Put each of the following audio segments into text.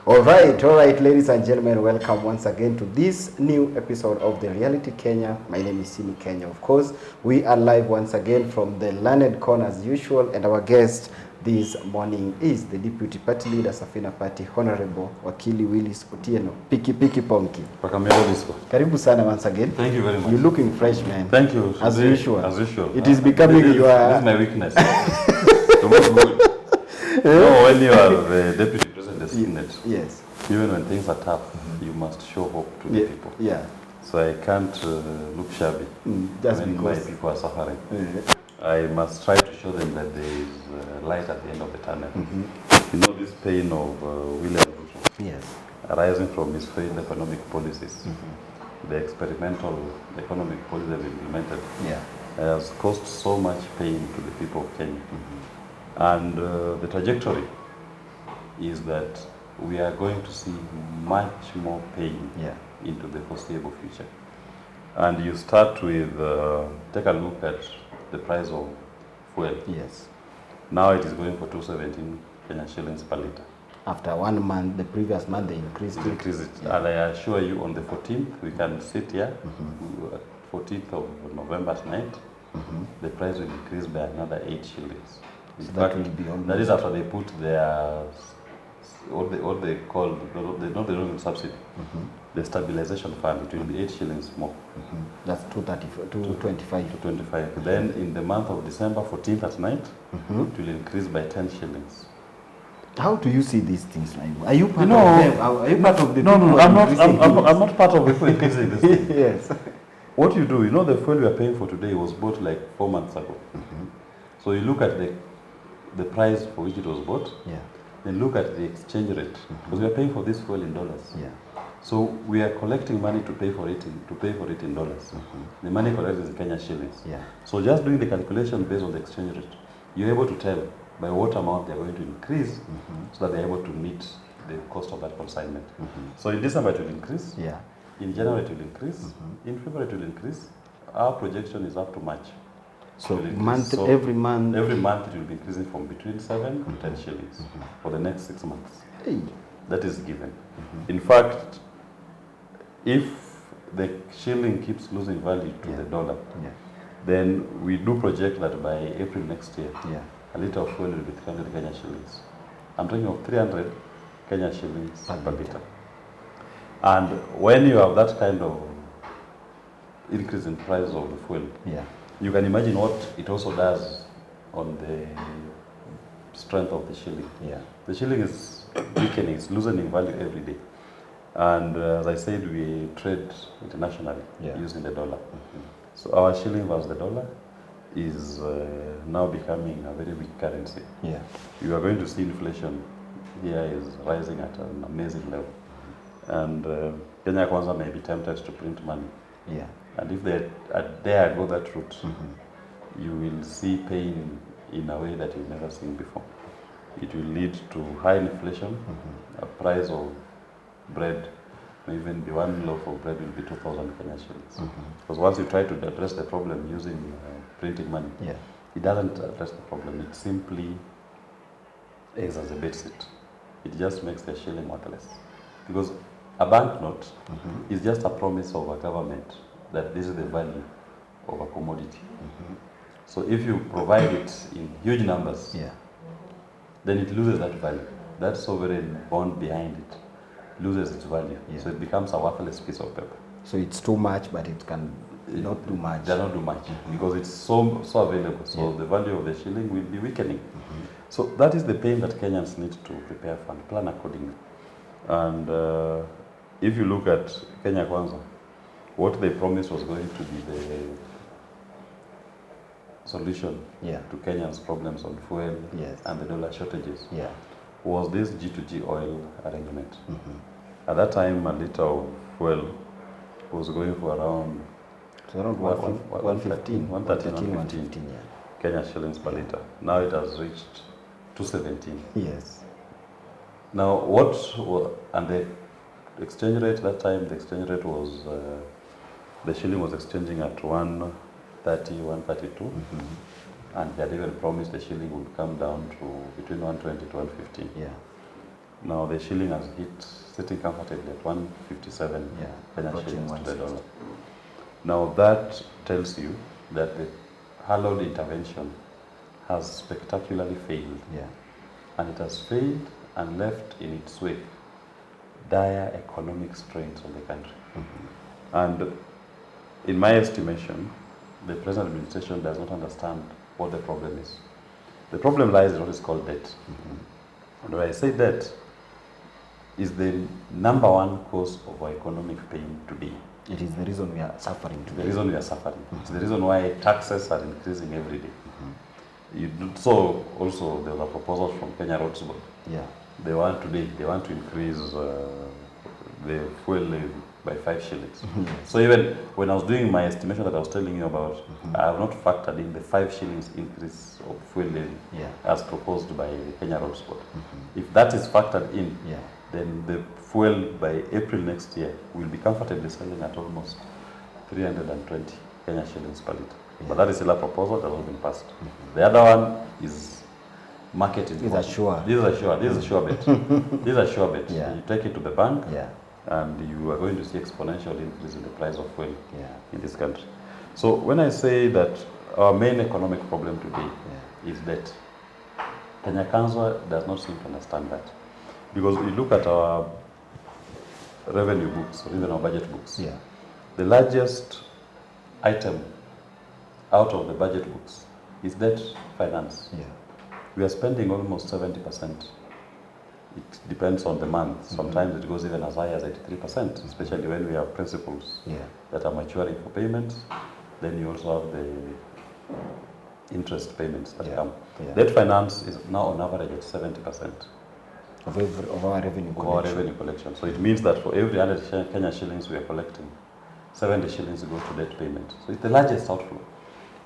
All right, ladies and gentlemen, welcome once again to this new episode of the Reality Kenya. My name is Simi Kenya. Of course, we are live once again from the Learned Corner as usual, and our guest this morning is the Deputy Party Leader, Safina Party, Honorable Wakili Willis Otieno. Piki Ponki. Karibu sana once again. Thank you very much. You're looking fresh, man. Thank you. As usual. As usual. It is becoming this is my weakness. To look good. No, when you are the Deputy President of the Senate, yes, even when things are tough, you must show hope to the people. Yeah. So I can't look shabby just when because my people are suffering. I must try to show them that there is light at the end of the tunnel. You know this pain of Ruto, yes, arising from his failed economic policies, the experimental economic policies they've implemented, has caused so much pain to the people of Kenya. And the trajectory is that we are going to see much more pain into the foreseeable future. And you start with, take a look at the price of fuel. Yes. Now it is going for 217 Kenya shillings per litre. After 1 month, the previous month they increased it. Yeah. And I assure you on the 14th, we can sit here, 14th of November night, the price will increase by another 8 shillings. So that will be almost, that is after they put their what they call the subsidy, the stabilization fund. It will be 8 shillings more. That's 225. 225. Then in the month of December 14th at night, it will increase by 10 shillings. How do you see these things? Are you part of them? Are you part of the No, I'm not part of the people increasing this thing. Yes. What you do, you know, the fuel we are paying for today was bought like 4 months ago. So you look at the price for which it was bought, then look at the exchange rate, because we are paying for this fuel in dollars. So we are collecting money to pay for it in dollars. The money collected is in Kenya shillings. So just doing the calculation based on the exchange rate, you're able to tell by what amount they are going to increase, so that they are able to meet the cost of that consignment. So in December it will increase. In January it will increase. In February it will increase. Our projection is up to March. So every month it will be increasing from between 7 to 10 shillings for the next 6 months. That is given. In fact, if the shilling keeps losing value to the dollar, then we do project that by April next year, a litre of fuel will be 300 Kenya shillings. I'm talking of 300 Kenya shillings per litre. And when you have that kind of increase in price of the fuel, you can imagine what it also does on the strength of the shilling. The shilling is weakening, it's losing value every day. And as I said, we trade internationally using the dollar. So our shilling versus the dollar is now becoming a very weak currency. You are going to see inflation here is rising at an amazing level. And Kenya Kwanza may be tempted to print money. And if they dare go that route, you will see pain in a way that you've never seen before. It will lead to high inflation. A price of bread, even the 1 loaf of bread will be 2,000 Kenya shillings. Because once you try to address the problem using printing money, it doesn't address the problem. It simply exacerbates it. It just makes the shilling worthless. Because a banknote is just a promise of a government that this is the value of a commodity. So if you provide it in huge numbers, then it loses that value. That sovereign bond behind it loses its value. So it becomes a worthless piece of paper. So it's too much, but it can not do much. It cannot do much because it's so available. So the value of the shilling will be weakening. So that is the pain that Kenyans need to prepare for and plan accordingly. And if you look at Kenya Kwanza, what they promised was going to be the solution to Kenya's problems on fuel and the dollar shortages was this G2G oil arrangement. At that time, a litre of fuel was going for around 113, 115 Kenya shillings per litre. Now it has reached 217. Now and the exchange rate that time, the exchange rate was the shilling was exchanging at 130, 132, and they had even promised the shilling would come down to between 120 to 115. Now the shilling has hit, sitting comfortably at 157 Kenya shillings to the dollar. Now that tells you that the hallowed intervention has spectacularly failed. And it has failed and left in its wake dire economic strains on the country. And in my estimation, the present administration does not understand what the problem is. The problem lies in what is called debt. And when I say debt, is the number one cause of our economic pain today. It is the reason we are suffering today. The reason we are suffering. It's the reason why taxes are increasing every day. You saw also there was a proposal from Kenya Roads Board. They want to increase the fuel levy by 5 shillings. So even when I was doing my estimation that I was telling you about, I have not factored in the 5 shillings increase of fuel levy as proposed by the Kenya Roads Board. If that is factored in, then the fuel by April next year will be comfortably selling at almost 320 Kenya shillings per litre. But that is still a proposal that has been passed. The other one is marketing. These are sure. This is a sure bet. This is a sure bet. You take it to the bank, and you are going to see exponential increase in the price of fuel in this country. So when I say that our main economic problem today is debt, Kenya Council does not seem to understand that. Because we look at our revenue books, or even our budget books, the largest item out of the budget books is debt finance. We are spending almost 70%. It depends on the month. Sometimes it goes even as high as 83%, especially when we have principals that are maturing for payments. Then you also have the interest payments that come. Debt finance is now on average at 70% of our revenue collection. Of our revenue collection. So it means that for every 100 Kenya shillings we are collecting, 70 shillings go to debt payment. So it's the largest outflow.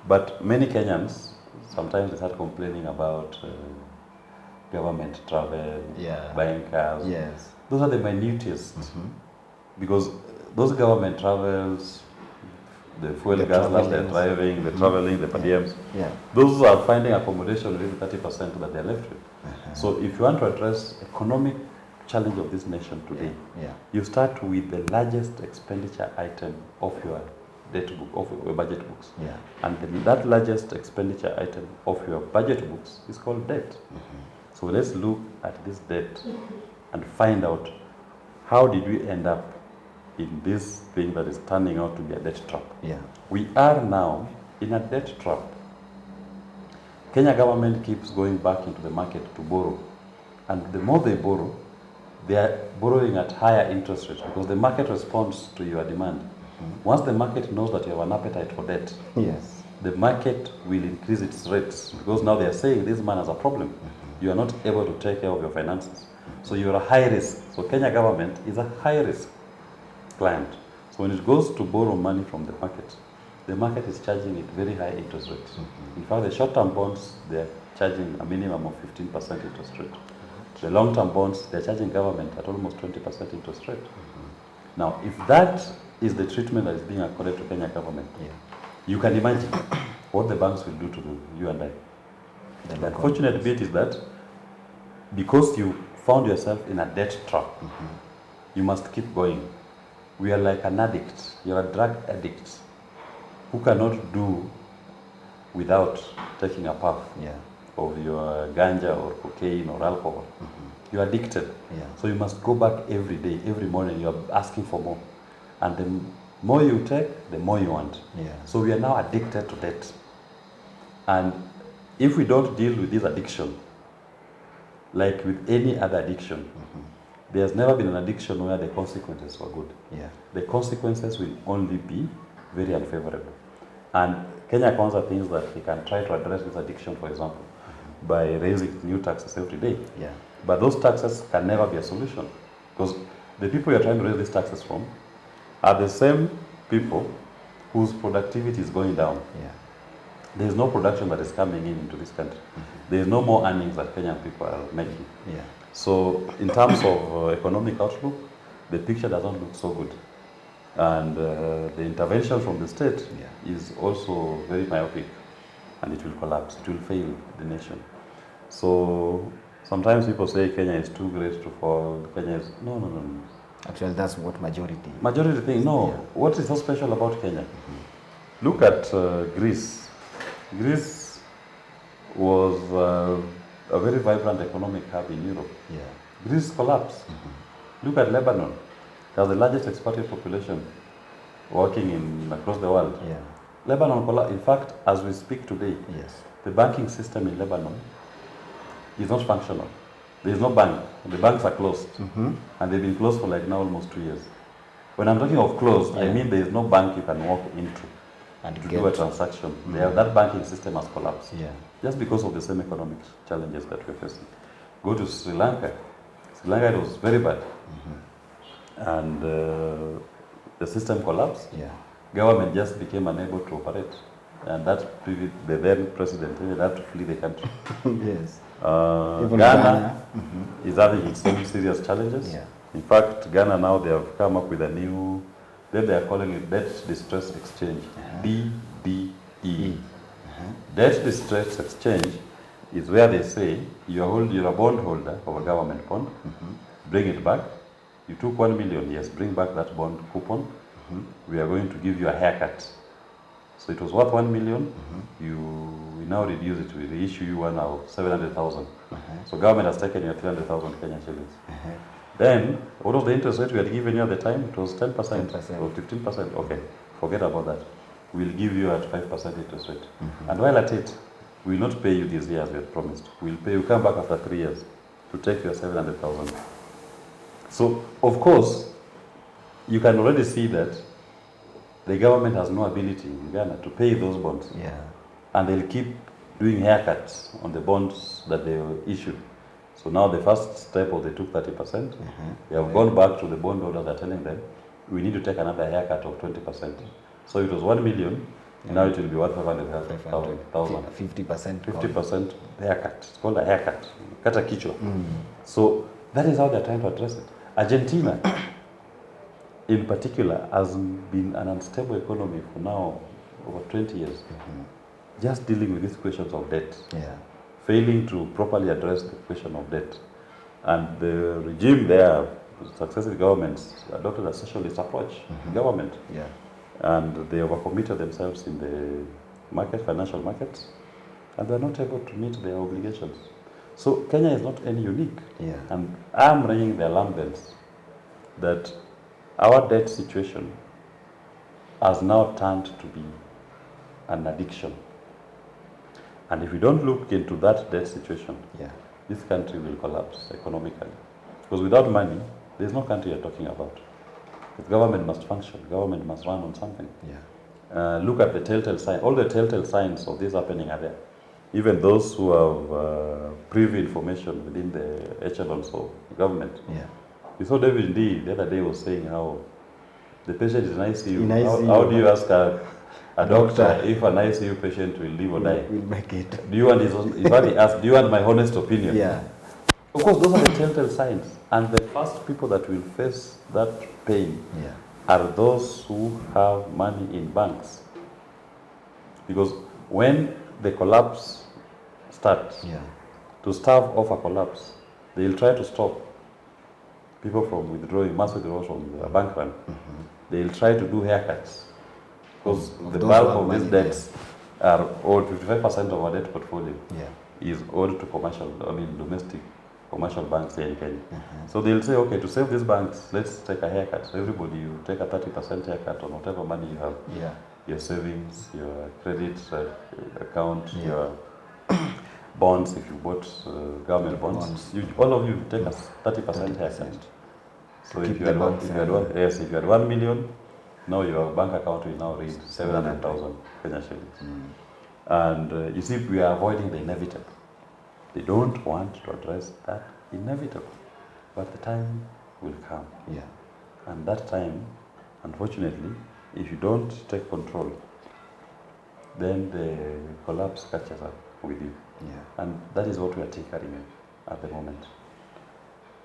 But many Kenyans, sometimes they start complaining about government travel, buying cars. Those are the minutiest. Because those government travels, the fuel gas that they're driving, the traveling, the per diems, those are finding accommodation within 30% that they're left with. So if you want to address economic challenge of this nation today, you start with the largest expenditure item of your debt book, of your budget books. And that largest expenditure item of your budget books is called debt. So let's look at this debt and find out how did we end up in this thing that is turning out to be a debt trap. We are now in a debt trap. Kenya government keeps going back into the market to borrow. And the more they borrow, they are borrowing at higher interest rates because the market responds to your demand. Once the market knows that you have an appetite for debt, the market will increase its rates because now they are saying this man has a problem. You are not able to take care of your finances. So you are a high risk. So Kenya government is a high risk client. So when it goes to borrow money from the market is charging it very high interest rates. In fact, the short-term bonds, they are charging a minimum of 15% interest rate. The long-term bonds, they're charging government at almost 20% interest rate. Now, if that is the treatment that is being accorded to Kenya government, you can imagine what the banks will do to you and I. The unfortunate bit is that because you found yourself in a debt trap, you must keep going. We are like an addict. You're a drug addict who cannot do without taking a puff of your ganja or cocaine or alcohol. You're addicted. So you must go back every day, every morning. You're asking for more. And the more you take, the more you want. So we are now addicted to debt. And if we don't deal with this addiction, like with any other addiction, there's never been an addiction where the consequences were good. The consequences will only be very unfavorable. And Kenya Kwanza thinks that they can try to address this addiction, for example, by raising new taxes every day. But those taxes can never be a solution because the people you're trying to raise these taxes from are the same people whose productivity is going down. There is no production that is coming into this country. There is no more earnings that Kenyan people are making. So in terms of economic outlook, the picture doesn't look so good. And the intervention from the state is also very myopic and it will collapse. It will fail the nation. So Sometimes people say Kenya is too great to fall. Kenya is no. Actually, that's what majority. Majority think no. Yeah. What is so special about Kenya? Look at Greece. Greece was a very vibrant economic hub in Europe. Yeah. Greece collapsed. Look at Lebanon. They have the largest expatriate population working in across the world. Yeah. Lebanon collapsed. In fact, as we speak today, Yes. the banking system in Lebanon is not functional. There is no bank. The banks are closed. And they've been closed for like now almost 2 years. When I'm talking of closed, I mean there is no bank you can walk into And to do a transaction. That banking system has collapsed. Yeah. Just because of the same economic challenges that we're facing. Go to Sri Lanka. Sri Lanka, it was very bad. And the system collapsed. Yeah. Government just became unable to operate. And the then president had to flee the country. Yes. Ghana is having its own serious challenges. Yeah. In fact, Ghana now they have come up with a new, they are calling it Debt Distress Exchange, DDE. Debt Distress Exchange is where they say you're a bond holder of a government bond, bring it back. You took 1 million, yes, bring back that bond coupon. We are going to give you a haircut. So it was worth 1 million. We now reduce it. We reissue you one now 700,000. So government has taken your 300,000 Kenyan shillings. Then what was the interest rate we had given you at the time? It was 10% or 15%. Okay, forget about that. We'll give you at 5% interest rate. And while at it, we will not pay you this year as we had promised. We'll pay you come back after 3 years to take your 700,000. So of course, you can already see that the government has no ability in Ghana to pay those bonds. Yeah. And they'll keep doing haircuts on the bonds that they issued. So now the first step was they took 30%. They have gone back to the bondholders. They're telling them, we need to take another haircut of 20%. So it was 1 million. Now it will be worth 500,000. 50%. 50% haircut. It's called a haircut. Kata kichwa. So that is how they're trying to address it. Argentina, in particular, has been an unstable economy for now over 20 years. Just dealing with these questions of debt. Yeah. Failing to properly address the question of debt. And the regime there, successive governments, adopted a socialist approach in government. Yeah. And they overcommitted themselves in the financial markets, and they're not able to meet their obligations. So Kenya is not any unique. Yeah. And I'm ringing the alarm bells that our debt situation has now turned to be an addiction. And if we don't look into that debt situation, this country will collapse economically. Because without money, there's no country you're talking about. The government must function. Government must run on something. Yeah. Look at the telltale signs. All the telltale signs of this happening are there. Even those who have privy information within the echelons of government. Yeah. You saw David D. the other day was saying how the patient is in ICU. In ICU. How do you ask a doctor if an ICU patient will live or die? Will make it. Do you want do you want my honest opinion? Yeah. Of course, those are the telltale signs. And the first people that will face that pain are those who have money in banks. Because when the collapse starts, to stave off a collapse, they'll try to stop people from mass withdrawals from the bank run. They'll try to do haircuts. Because the bulk of these debts are owed, 55% of our debt portfolio is owed to domestic commercial banks here in Kenya. So they'll say, okay, to save these banks, let's take a haircut. So everybody, you take a 30% haircut on whatever money you have. Yeah. Your savings, your credit account, your bonds, if you bought government bonds. All of you take a 30% haircut. So if you had 1 million, now your bank account will now read 700,000 Kenya shillings. And you see, we are avoiding the inevitable. They don't want to address that inevitable. But the time will come. Yeah. And that time, unfortunately, if you don't take control, then the collapse catches up with you. Yeah. And that is what we are tinkering at the moment.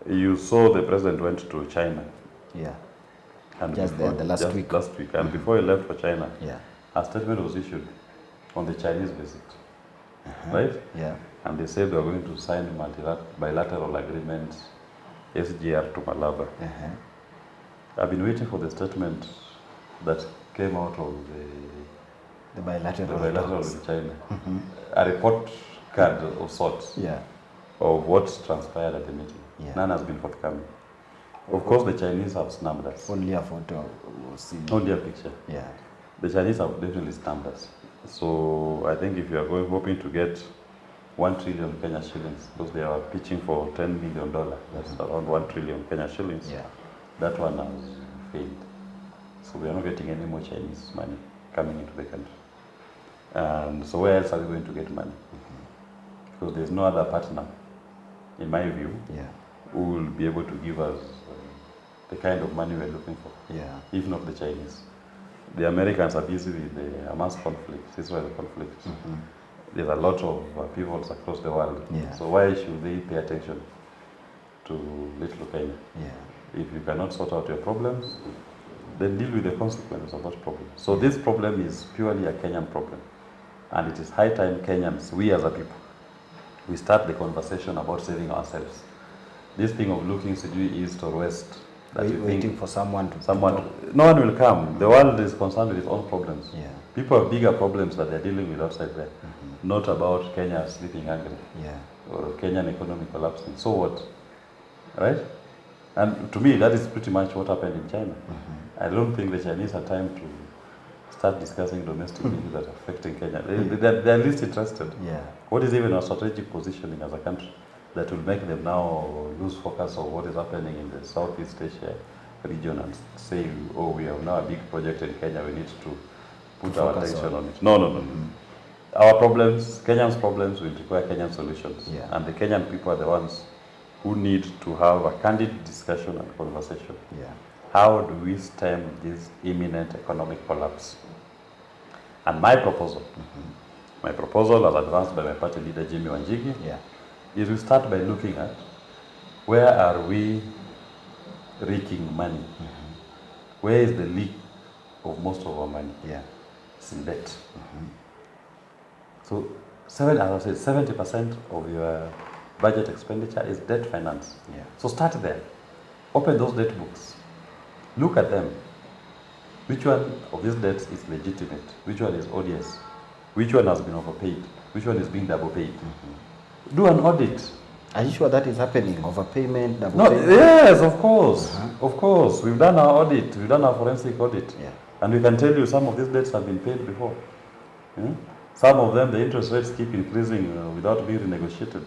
You saw the president went to China. Yeah. And Just the last week. And before he left for China, Yeah. a statement was issued on the Chinese visit. Right? Yeah. and they said they were going to sign bilateral agreements, SGR to Malaba. I've been waiting for the statement that came out of The bilateral with China. A report card of sorts of what transpired at the meeting. None has been forthcoming. Of course, the Chinese have snubbed us. Only a photo was seen. Only a picture. Yeah. The Chinese have definitely snubbed us. So I think if you are hoping to get 1 trillion Kenya shillings, because they are pitching for $10 million, that's around 1 trillion Kenya shillings. Yeah. That one has failed. So we are not getting any more Chinese money coming into the country. And so where else are we going to get money? Because there's no other partner, in my view, who will be able to give us the kind of money we're looking for, if not the Chinese. The Americans are busy with the Hamas conflict, Israel conflict. There's a lot of upheavals across the world. So why should they pay attention to little Kenya? If you cannot sort out your problems, then deal with the consequences of that problem. So this problem is purely a Kenyan problem. And it is high time Kenyans, we as a people, we start the conversation about saving ourselves. This thing of looking east or west, waiting for someone to no one will come. The world is concerned with its own problems. People have bigger problems that they're dealing with outside there. Not about Kenya sleeping hungry or Kenyan economy collapsing. So what? Right? And to me, that is pretty much what happened in China. I don't think the Chinese had time to start discussing domestic issues that are affecting Kenya. They're least interested. What is even our strategic positioning as a country that will make them now lose focus of what is happening in the Southeast Asia region and say, oh, we have now a big project in Kenya, we need to put our attention on it. No. Our problems, Kenyan's problems will require Kenyan solutions. And the Kenyan people are the ones who need to have a candid discussion and conversation. How do we stem this imminent economic collapse? And my proposal as advanced by my party leader Jimmy Wanjigi, is we start by looking at where are we raking money? Where is the leak of most of our money? It's in debt. So, as I said, 70% of your budget expenditure is debt finance. So start there. Open those debt books. Look at them. Which one of these debts is legitimate? Which one is odious? Which one has been overpaid? Which one is being double paid? Do an audit. Are you sure that is happening? Overpayment, double payment? Yes, of course. Of course. We've done our audit. We've done our forensic audit. And we can tell you some of these debts have been paid before. Some of them, the interest rates keep increasing without being renegotiated.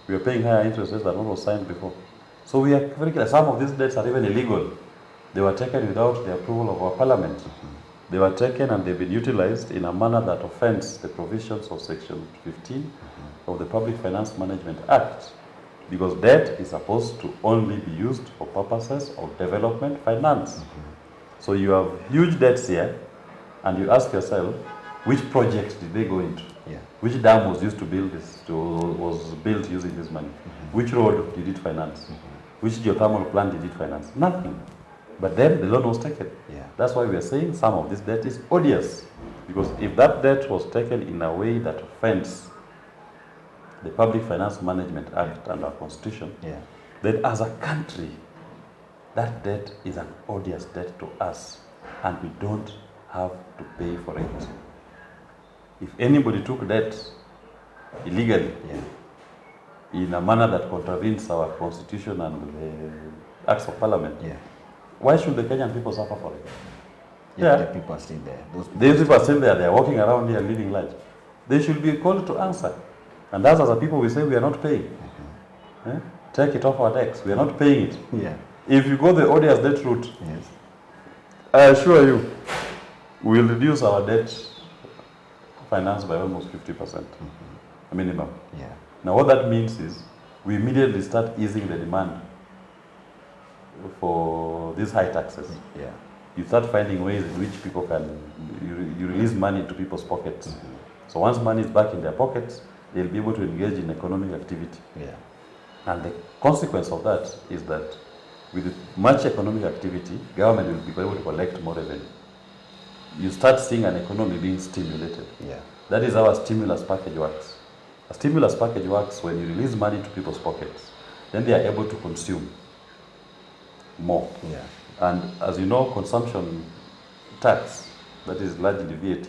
We are paying higher interest rates than what was signed before. So we are very clear. Some of these debts are even illegal. They were taken without the approval of our parliament. They were taken and they've been utilized in a manner that offends the provisions of Section 15 of the Public Finance Management Act, because debt is supposed to only be used for purposes of development finance. So you have huge debts here, and you ask yourself, which project did they go into? Which dam was used to build this? Was built using this money? Which road did it finance? Which geothermal plant did it finance? Nothing. But then the loan was taken. That's why we are saying some of this debt is odious. Because if that debt was taken in a way that offends the Public Finance Management Act and our Constitution, then as a country, that debt is an odious debt to us, and we don't have to pay for it. If anybody took debt illegally, in a manner that contravenes our Constitution and the Acts of Parliament, why should the Kenyan people suffer for it? The people are still there. These people are still there. They are walking around here living life. They should be called to answer. And that's as a people we say we are not paying. Take it off our decks. We are not paying it. If you go the odious debt route, I assure you, we will reduce our debt finance by almost 50%, minimum. Now what that means is we immediately start easing the demand for these high taxes. You start finding ways in which people can, you release money into people's pockets. So once money is back in their pockets, they'll be able to engage in economic activity. And the consequence of that is that with much economic activity, government will be able to collect more revenue. You start seeing an economy being stimulated. That is how a stimulus package works. A stimulus package works when you release money to people's pockets. Then they are able to consume more. Yeah. And as you know, consumption tax, that is largely VAT,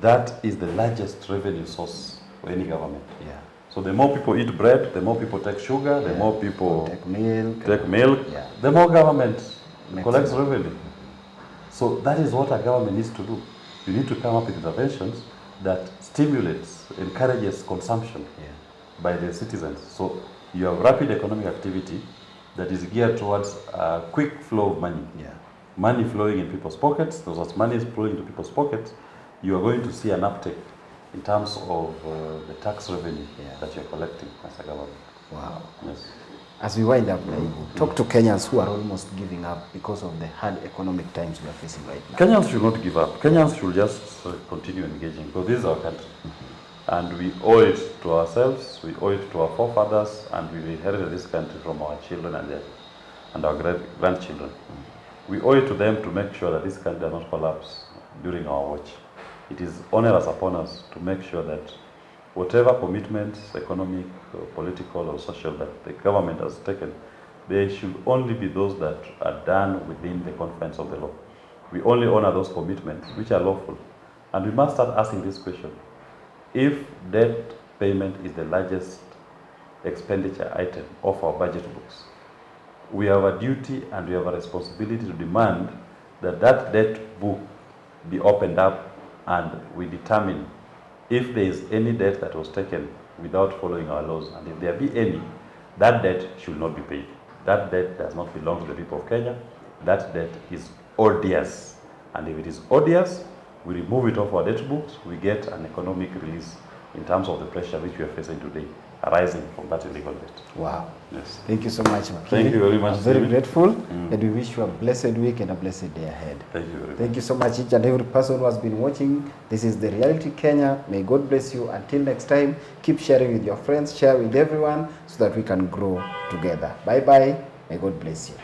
that is the largest revenue source for any government. Yeah. So the more people eat bread, the more people take sugar, the more people take milk, yeah, the more government collects sense. revenue. So that is what a government needs to do. You need to come up with interventions that stimulates, encourages consumption by the citizens. So you have rapid economic activity that is geared towards a quick flow of money. Money flowing in people's pockets. As money is flowing into people's pockets, you are going to see an uptick in terms of the tax revenue that you're collecting as a government. Wow. Yes. As we wind up, talk to Kenyans who are almost giving up because of the hard economic times we are facing right now. Kenyans should not give up. Kenyans should just continue engaging, because this is our country. And we owe it to ourselves, we owe it to our forefathers, and we inherited this country from our children and our grandchildren. We owe it to them to make sure that this country does not collapse during our watch. It is onerous upon us to make sure that whatever commitments, economic, political, or social, that the government has taken, they should only be those that are done within the confines of the law. We only honor those commitments which are lawful. And we must start asking this question. If debt payment is the largest expenditure item of our budget books, we have a duty and we have a responsibility to demand that that debt book be opened up, and we determine if there is any debt that was taken without following our laws, and if there be any, that debt should not be paid. That debt does not belong to the people of Kenya. That debt is odious. And if it is odious, we remove it off our debt books, we get an economic release in terms of the pressure which we are facing today, arising from that illegal debt. Wow. Yes. Thank you so much, Makini. Thank you very much. I'm very David. grateful, and we wish you a blessed week and a blessed day ahead. Thank you very much. Thank you so much, each and every person who has been watching. This is The Reality Kenya. May God bless you. Until next time, keep sharing with your friends, share with everyone so that we can grow together. Bye-bye. May God bless you.